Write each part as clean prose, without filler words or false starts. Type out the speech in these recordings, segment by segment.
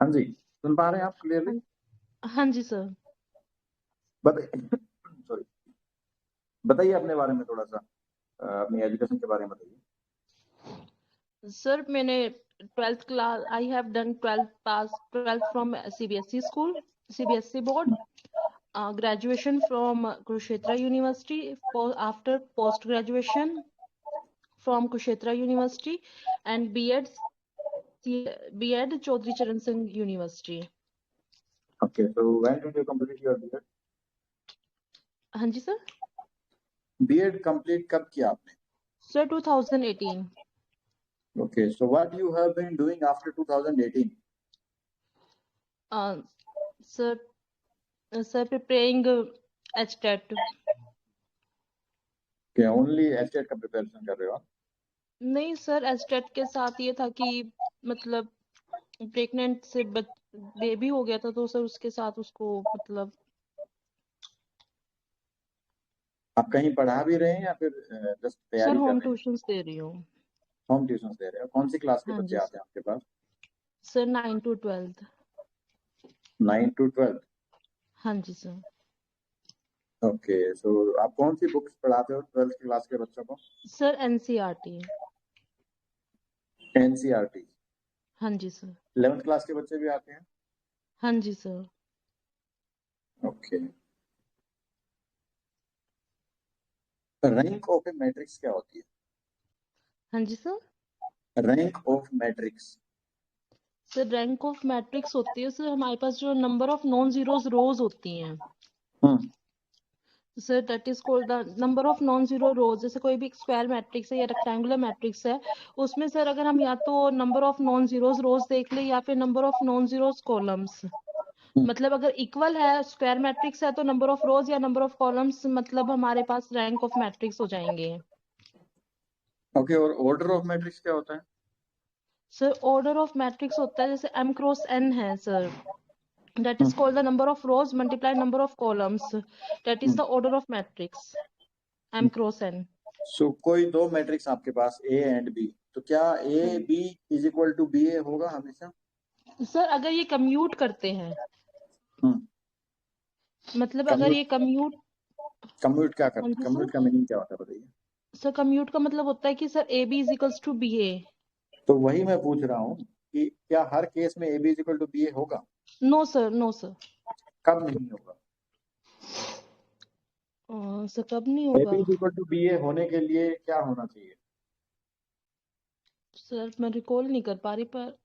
हाँ जी, सुन पा रहे हैं आप क्लियरली? हाँ जी सर। बताइए। सॉरी, बताइए अपने बारे में थोड़ा सा, अपनी एजुकेशन के बारे में बताइए। सर मैंने 12th class I have done 12th from CBSE school, CBSE board, graduation from Kurukshetra University, after post graduation from Kurukshetra University, and B.Ed Chaudhary Charan Singh University. Okay, so when did you complete your BEd? हाँ जी sir. BEd complete कब किया आपने? Sir 2018। Okay, so what you have been doing after 2018? Sir sir preparing HTET। क्या only HTET का preparation कर रहे हो आप? नहीं सर, HTET के साथ ये था कि मतलब प्रेग्नेंट से बेबी हो गया था, तो सर उसके साथ उसको मतलब आप कहीं पढ़ा भी रहे हैं या फिर जस्ट सर तैयारी कर होम रहे हैं? ट्यूशंस दे रही हूँ। होम ट्यूशन दे रहे हो? कौन सी क्लास के हाँ बच्चे जी आते हैं आपके पास? Sir, 9 to 12। 9 to 12। हाँ जी सर। ओके, सो आप कौन सी बुक्स पढ़ाते हो 12th क्लास के बच्चों को? Sir NCERT। एनसीईआरटी। हाँ जी सर। 11th क्लास के बच्चे भी आते हैं? हाँ जी sir. Okay. Rank of a matrix क्या होती हाँ जी सर। है? Rank of matrix. Sir rank of matrix होती है सर, हमारे पास जो number of non zeros rows होती हैं hmm. Sir, that is called the number of non zero rows. जैसे कोई भी स्क्वायर मैट्रिक्स है या रेक्टेंगुलर मैट्रिक्स है, उसमें सर अगर हम या तो नंबर ऑफ नॉन जीरोज रोज देख ले या फिर number of non zeros columns, मतलब अगर इक्वल है, स्क्वायर मैट्रिक्स है, तो नंबर ऑफ रोज या नंबर ऑफ कॉलम्स मतलब हमारे पास रैंक ऑफ मैट्रिक्स हो जाएंगे। ओके, और ऑर्डर ऑफ मैट्रिक्स क्या होता है? सर ऑर्डर ऑफ मैट्रिक्स होता है जैसे M क्रॉस N है sir, that is hmm. called the number of rows multiply number of columns, that is hmm. the order of matrix M cross N। सो कोई दो matrix आपके पास A and B, तो क्या A hmm. B is equal to B A होगा हमेशा? Sir अगर ये commute करते हैं, हम्म। मतलब अगर कम्यूट। ये कम्यूट। कम्यूट क्या हाँ करते जी हैं? सर। कम्यूट का मीनिंग क्या होता है बताइए? सर कम्यूट का मतलब होता है कि sir AB is equals to BA। तो वही मैं पूछ रहा हूँ कि क्या हर केस में A B is equal to B A होगा? No sir, no sir. कब नहीं होगा? सर कब नहीं ए होगा? B is equal to B A होने के लिए क्या होना चाहिए? सर मैं रिकॉल नहीं कर पा रही, पर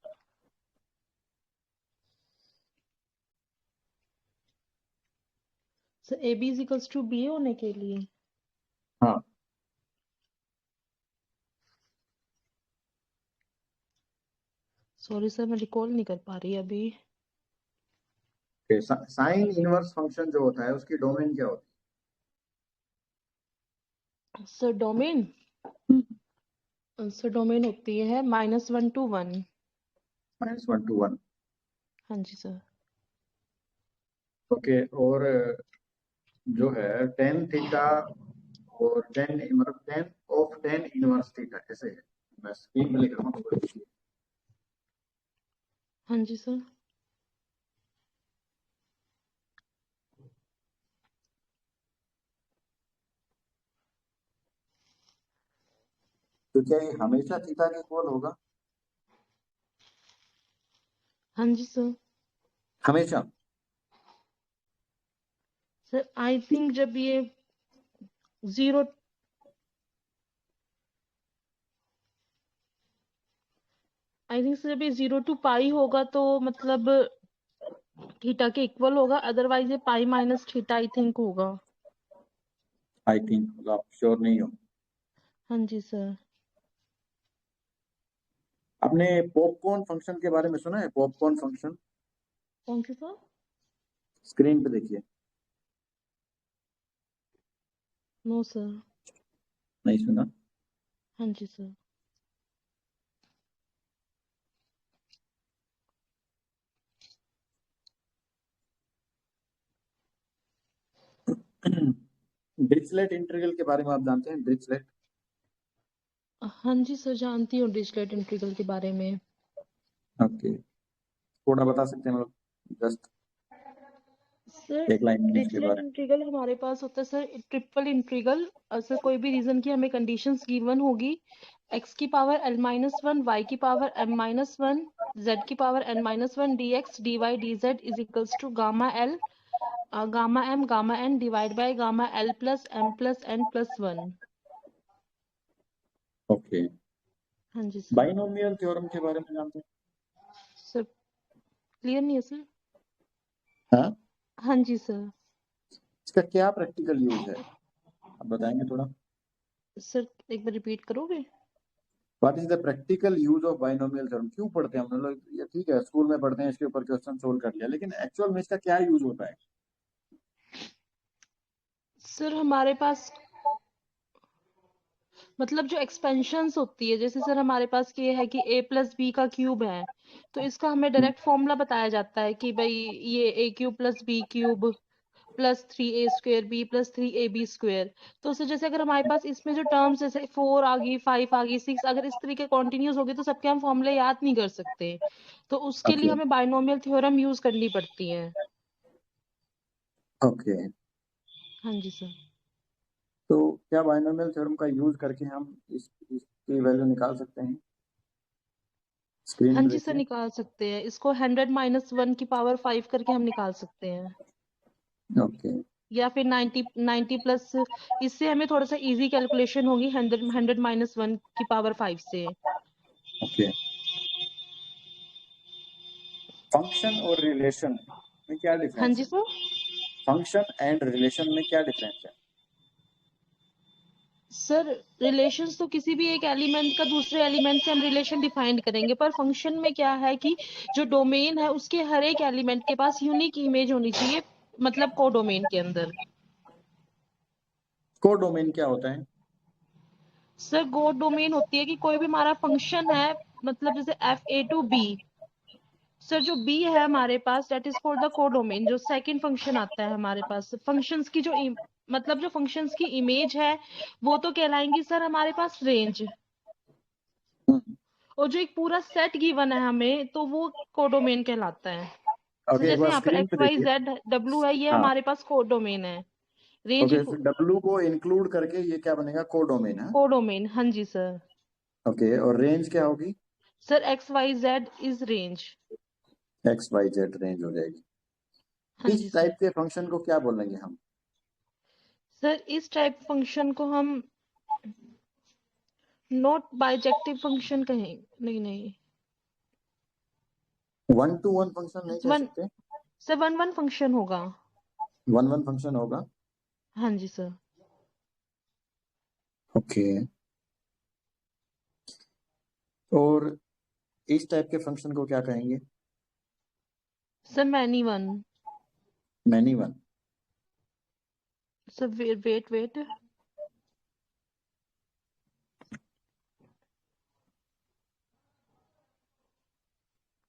sir AB is equals to BA होने के लिए, हाँ। सॉरी सर मैं रिकॉल नहीं कर पा रही अभी। साइन इनवर्स फंक्शन जो होता है उसकी डोमेन क्या होती सर डोमेन, है? सर डोमेन होती है -1 to 1। -1 to 1। हाँ जी सर। ओके, और जो है टेन थीटा और टेन मतलब ten of tan inverse theta ऐसे है। मैं स्क्रीन पे लिख रहा हूँ, हाँ जी सर। तो क्या ये हमेशा थीटा के इक्वल होगा? हाँ जी सर। हमेशा? सर आई थिंक जब ये जीरो, आई थिंक सर जब ये 0 to पाई होगा तो मतलब थीटा के इक्वल होगा, अदरवाइज ये pi minus theta I think होगा। आई थिंक, मतलब आप श्योर नहीं हो? हाँ जी सर। आपने पॉपकॉर्न फंक्शन के बारे में सुना है? पॉपकॉर्न फंक्शन, कौन सी सर? स्क्रीन पे देखिए। No sir. नहीं सुना? हाँ जी सर। डिरिचलेट इंटीग्रल के बारे में आप जानते हैं? डिरिचलेट। हाँ जी सर, जानती हूँ डिरिचलेट इंटीग्रल के बारे में। ओके, थोड़ा बता सकते हैं, मतलब जस्ट सर एक लाइन में इसके ट्रिपल बारे इंटीग्रल हमारे पास होता है सर, ट्रिपल इंटीग्रल सर कोई भी रीजन की हमें कंडीशंस गिवन होगी, x की पावर l-1, y की पावर m-1, z की power n-1, dx dy dz is equals to gamma l gamma m gamma n divide by gamma l plus m plus n plus 1। में। Okay, हाँ जी sir. Binomial theorem के बारे में जानते sir clear नहीं है सर? हैं? हाँ, हाँ जी सर। इसका क्या प्रैक्टिकल यूज है, आप बताएंगे थोड़ा? सर एक बार रिपीट करोगे? What is the practical use of binomial theorem? क्यों पढ़ते हैं हम लोग? ये ठीक है, स्कूल में पढ़ते हैं, इसके ऊपर क्वेश्चन सोल्व कर लिया, लेकिन एक्चुअल में इसका क्या यूज होता है? सर हमारे पास मतलब जो एक्सपेंशंस होती है, जैसे सर हमारे पास ये है कि a प्लस बी का क्यूब है, तो इसका हमें डायरेक्ट फॉर्मूला बताया जाता है कि भाई ये a cube plus B cube plus 3a² b plus 3ab square. तो सर जैसे अगर हमारे पास इसमें जो टर्म्स जैसे 4 आ गई, 5 आ गई, 6 अगर इस तरीके कॉन्टिन्यूस हो गए तो सबके हम फॉर्मूले याद नहीं कर सकते, तो उसके लिए ओके हमें बाइनोमियल थ्योरम यूज करनी पड़ती है। ओके, हाँ जी सर। तो क्या बाइनोमियल थ्योरम का यूज करके हम इसकी वैल्यू निकाल सकते हैं? स्क्रीन हाँ पे जी सर देखिए। निकाल सकते हैं, इसको 100 - 1 की पावर 5 करके हम निकाल सकते हैं, ओके या फिर 90 प्लस, इससे हमें थोड़ा सा इजी कैलकुलेशन होगी 100 - 1 की पावर 5 से। ओके, फंक्शन और रिलेशन में क्या हाँ डिफरेंस जी है? सर। फंक्शन एंड रिलेशन में क्या डिफरेंस है? सर रिलेशंस तो किसी भी एक एलिमेंट का दूसरे एलिमेंट से हम रिलेशन डिफाइन करेंगे, पर फंक्शन में क्या है कि जो डोमेन है उसके हर एक एलिमेंट के पास यूनिक इमेज होनी चाहिए, मतलब को डोमेन के अंदर। कोडोमेन क्या होता है? सर गो डोमेन होती है कि कोई भी हमारा फंक्शन है, मतलब जैसे f(a) to b, सर जो b है हमारे पास that is called the codomain. जो सेकंड फंक्शन आता है हमारे पास, फंक्शंस की जो मतलब जो फंक्शंस की इमेज है वो तो कहलाएंगी सर हमारे पास रेंज, और जो एक पूरा सेट गिवन है हमें तो वो कोडोमेन कहलाता है। सो ओके, एक जैसे बार यहाँ पर स्क्रीन पे एक्स वाई देखिए। जेड डब्ल्यू है, ये हाँ, हमारे पास कोडोमेन है। रेंज ओके, डब्ल्यू को इंक्लूड करके ये क्या बनेगा? कोडोमेन है। कोडोमेन, हाँ जी सर। ओके, और रेंज क्या होगी? Sir X Y Z is range. X Y Z range हो जाएगी। हाँ जी इस सर। टाइप के फंक्शन को क्या बोलेंगे हम? सर इस टाइप फंक्शन को हम नॉट बाइजेक्टिव फंक्शन कहें, नहीं नहीं, वन टू वन फंक्शन नहीं कह वन, सकते? सर वन वन फंक्शन होगा। वन वन फंक्शन होगा। हाँ जी सर। ओके, और इस टाइप के फंक्शन को क्या कहेंगे? Sir many one. Many one. Sir wait wait,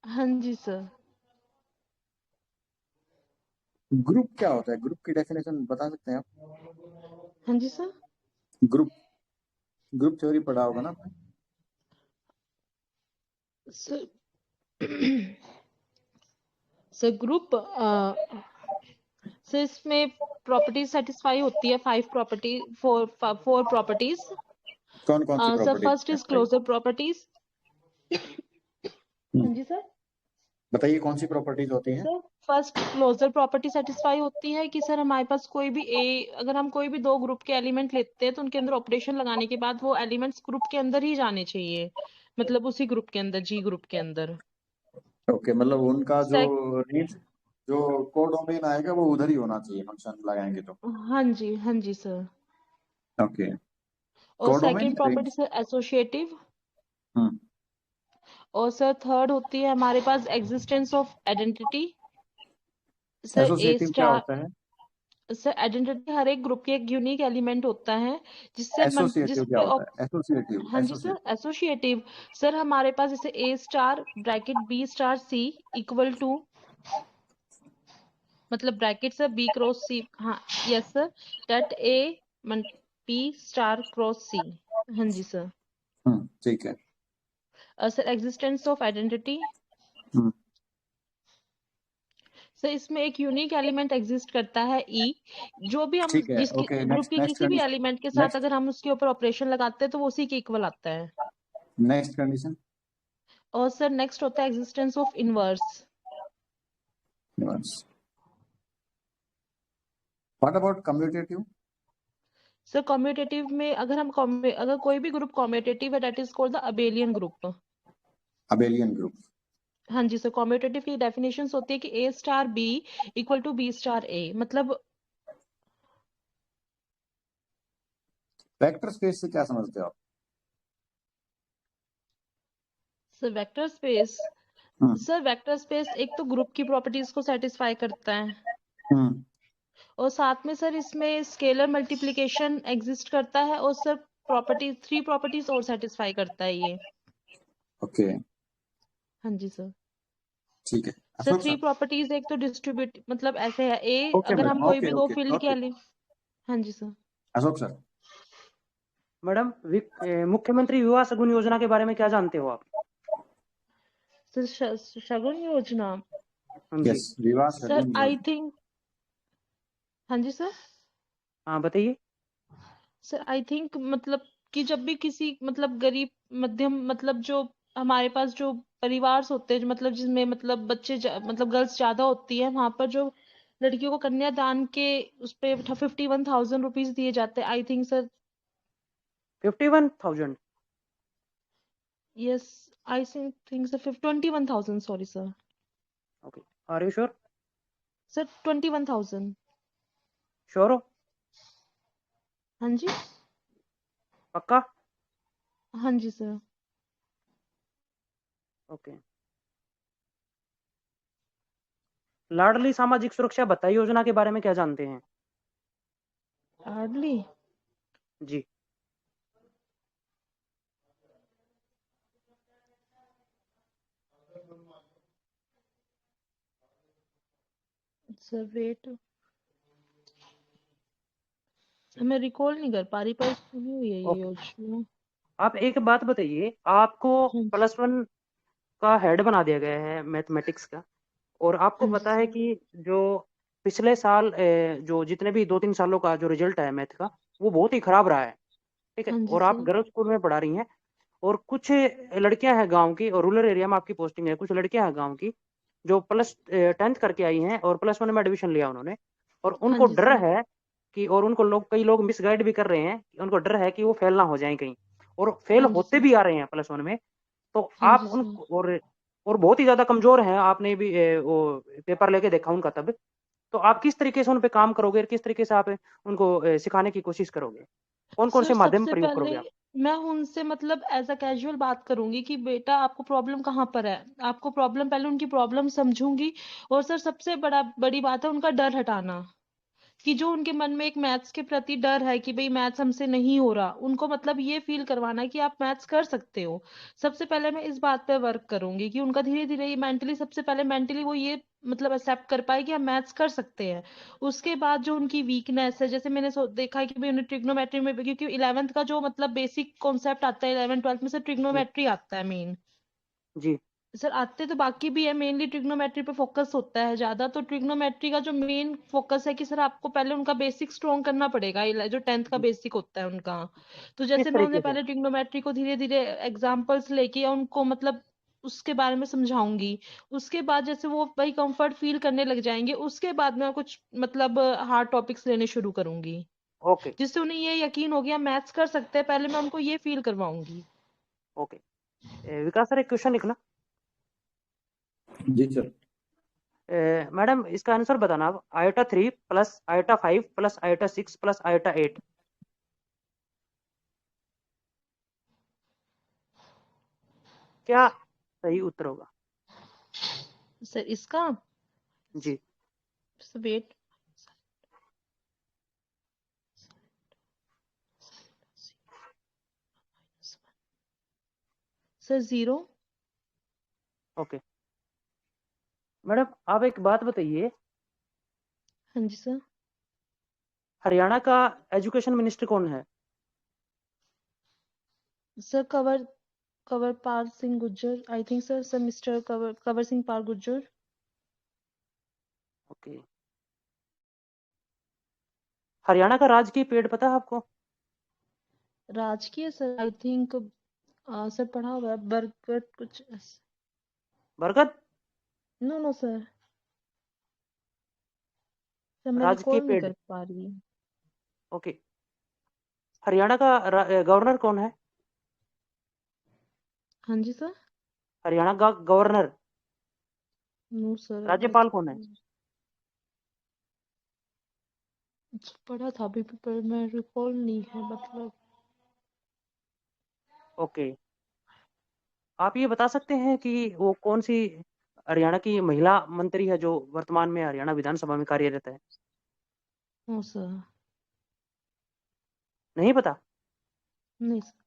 हाँ जी सर। ग्रुप क्या होता है? ग्रुप की डेफिनेशन बता सकते हैं आप? हाँ जी सर। ग्रुप, ग्रुप थ्योरी पढ़ा होगा ना आपने? सर सर ग्रुप सर इसमें प्रॉपर्टीज सेटिस्फाई होती है, 5 प्रॉपर्टी, 4 प्रॉपर्टीज। कौन कौन सी सर प्रॉपर्टी फर्स्ट इज बताइए? Closure properties. हाँ जी सर। बताइए कौन सी प्रॉपर्टीज होती हैं? Sir first closure property satisfy होती है कि सर हमारे पास कोई भी अगर हम कोई भी दो ग्रुप के एलिमेंट लेते हैं तो उनके अंदर ऑपरेशन लगाने के बाद वो एलिमेंट्स ग्रुप के अंदर ही जाने चाहिए, मतलब उसी ग्रुप के अंदर, जी ग्रुप के अंदर। ओके, मतलब उनका जो सेक रेंज, जो कोडोमेन आएगा वो उधर ही होना चाहिए फंक्शन लगाएंगे तो। हाँ जी सर। ओके, और कोडोमेन सेकंड या property range? Sir associative. Hmm, और सर थर्ड होती है हमारे पास existence of identity. Sir A associative क्या स्टार, होता है? सर आइडेंटिटी हर एक ग्रुप के एक यूनिक एलिमेंट होता है जिससे जिस एसोसिएटिव क्या पे होता है? एसोसिएटिव, हाँ जी सर। एसोसिएटिव। एसोसिएटिव सर हमारे पास जैसे A star bracket B star C equal to, मतलब bracket sir B cross C, हाँ yes sir, that A B star cross C. हाँ जी सर। ठीक है। Sir existence of identity, hmm, sir इसमें एक यूनिक एलिमेंट एग्जिस्ट करता है ई, जो भी हम ठीक है, जिसकी ओके, ग्रुप नेक्स्ट के नेक्स्ट किसी भी कंडीशन, एलिमेंट के साथ नेक्स्ट अगर हम उसके ऊपर ऑपरेशन लगाते हैं तो वो उसी के इक्वल आता है। Next condition. और सर नेक्स्ट होता है existence of inverse. What about commutative? Sir commutative में अगर कोई भी ग्रुप कम्यूटेटिव है that is called the abelian group. Abelian group. हाँ जी सर, कम्यूटेटिव की डेफिनेशन होती है कि A star B equal to B star A, मतलब वेक्टर स्पेस से क्या समझते हो आप? Sir vector space, hmm sir vector space एक तो ग्रुप की प्रॉपर्टीज को सेटिस्फाई करता है, हम्म और साथ में सर इसमें स्केलर मल्टीप्लिकेशन एग्जिस्ट करता है, और सर थ्री प्रॉपर्टीज और सेटिस्फाई करता है ये। ओके, हाँ जी सर। ठीक है। Sir Ashok three sir. Properties एक तो डिस्ट्रीब्यूट मतलब ऐसे है ए, ओके अगर हम मैडम, कोई ओके भी दो ओके फील्ड ओके। हाँ जी सर। अशोक सर। मैडम मुख्यमंत्री विवाह शगुन योजना के बारे में क्या जानते हो आप? सर शगुन योजना, हाँ जी। यस, विवाह सर शगुन आई योजना। थिंक, हाँ जी सर। हाँ बताइए। सर आई थिंक मतलब कि जब भी किसी मतलब गरीब मध्यम मतलब जो हमारे पास जो परिवार होते हैं मतलब जिसमें मतलब मतलब गर्ल्स ज्यादा होती है, वहां पर जो लड़कियों को कन्यादान के उस पे 51,000 रुपीज दिए जाते हैं I think sir. 51,000? Yes, I think sir 21,000, sorry sir. Okay, are you sure? Sir 21,000। Sure हो? हाँ जी। पक्का? हाँ जी सर। ओके। लाडली सामाजिक सुरक्षा भत्ता योजना के बारे में क्या जानते हैं? हार्डली, जी। सर वेट, मैं रिकॉल नहीं कर पा रही पर सुनी हुई है ये ओके, योजना। आप एक बात बताइए, आपको हाँ +1 का हेड बना दिया गया है मैथमेटिक्स का, और आपको हाँ जी पता है सर। कि जो पिछले साल जो जितने भी 2-3 सालों का जो रिजल्ट है मैथ का, वो बहुत ही खराब रहा है, ठीक है, हाँ जी और आप सर। गर्ल्स स्कूल में पढ़ा रही हैं, और कुछ लड़कियां हैं गांव की, और रूरल एरिया में आपकी पोस्टिंग है, कुछ लड़कियां हैं गांव की जो +10th करके आई हैं और +1 में एडमिशन लिया उन्होंने, और हाँ उनको जी डर सर। है कि, और उनको कई लोग मिसगाइड भी कर रहे हैं, उनको डर है कि वो फेल ना हो जाएं कहीं, और फेल हाँ जी होते सर। भी आ रहे हैं +1 में। तो हाँ आप जी उन, सर। और बहुत ही ज्यादा कमजोर हैं, आपने भी वो पेपर लेके देखा उनका तब, तो आप किस तरीके से उन पे काम करोगे और किस तरीके से आप उनको सिखाने की कोशिश करोगे? कौन कौन सर से माध्यम सबसे प्रयोग पहले करोगे आप? मैं उनसे मतलब एज अ कैजुअल बात करूंगी कि बेटा आपको प्रॉब्लम कहाँ पर है, आपको प्रॉब्लम पहले उनकी प्रॉब्लम समझूंगी। और सर सबसे बड़ी बात है उनका डर हटाना, कि जो उनके मन में एक मैथ्स के प्रति डर है कि भाई मैथ्स हमसे नहीं हो रहा, उनको मतलब ये फील करवाना है कि आप मैथ्स कर सकते हो। सबसे पहले मैं इस बात पे वर्क करूंगी कि उनका धीरे धीरे ये मेंटली, सबसे पहले मेंटली वो ये मतलब एक्सेप्ट कर पाए कि हम मैथ्स कर सकते हैं। उसके बाद जो उनकी वीकनेस है, जैसे मैंने देखा है कि भाई उन्हें ट्रिग्नोमेट्री में, क्योंकि 11th का जो मतलब बेसिक कॉन्सेप्ट आता है 11th 12th में से जी ट्रिग्नोमेट्री आता है मेन। जी। सर आते तो बाकी भी है, मेनली ट्रिग्नोमेट्री पे फोकस होता है ज्यादा, तो ट्रिग्नोमेट्री का जो मेन फोकस है कि सर आपको पहले उनका बेसिक स्ट्रॉन्ग करना पड़ेगा, जो 10th का जी। बेसिक होता है उनका। तो किस जैसे मैं तरीके उन्हें से? पहले ट्रिग्नोमेट्री को धीरे धीरे एग्जांपल्स लेके या उनको मतलब उसके बारे में समझाऊंगी। उसके बाद जैसे वो भाई कंफर्ट फील करने लग जाएंगे, उसके बाद मैं कुछ मतलब हार्ड टॉपिक्स लेने शुरू करूंगी, ओके जिससे उन्हें ये यकीन हो गया मैथ्स कर सकते हैं, पहले मैं उनको ये फील करवाऊंगी। ओके। विकास सर, एक क्वेश्चन लिखना। जी सर। मैडम इसका आंसर बताना आप, i/3 + i/5 + i/6 + i/8। क्या सही उत्तर होगा? सर इसका जी। Wait, sir 0। ओके मैडम, आप एक बात बताइए, हाँ जी सर। हरियाणा का एजुकेशन मिनिस्टर कौन है? सर कंवरपाल सिंह गुर्जर, आई think sir mister Kanwar Singh Pal Gurjar. Okay. Haryana का राजकीय पेड़ पता है आपको? राजकीय सर, आई थिंक सर पढ़ा हुआ है, बरगद कुछ। बरगद? नो नो सर, मैं राजकीय रिकॉल नहीं पेड़। कर पा रही हूँ। ओके। हरियाणा का गवर्नर कौन है? हाँ जी सर। हरियाणा का गवर्नर, नो सर, राज्यपाल कौन है? पढ़ा था अभी भी, पर मैं रिकॉल नहीं है मतलब। ओके। आप ये बता सकते हैं कि वो कौन सी हरियाणा की महिला मंत्री है जो वर्तमान में हरियाणा विधानसभा में कार्यरत है? No sir. नहीं पता? नहीं सर।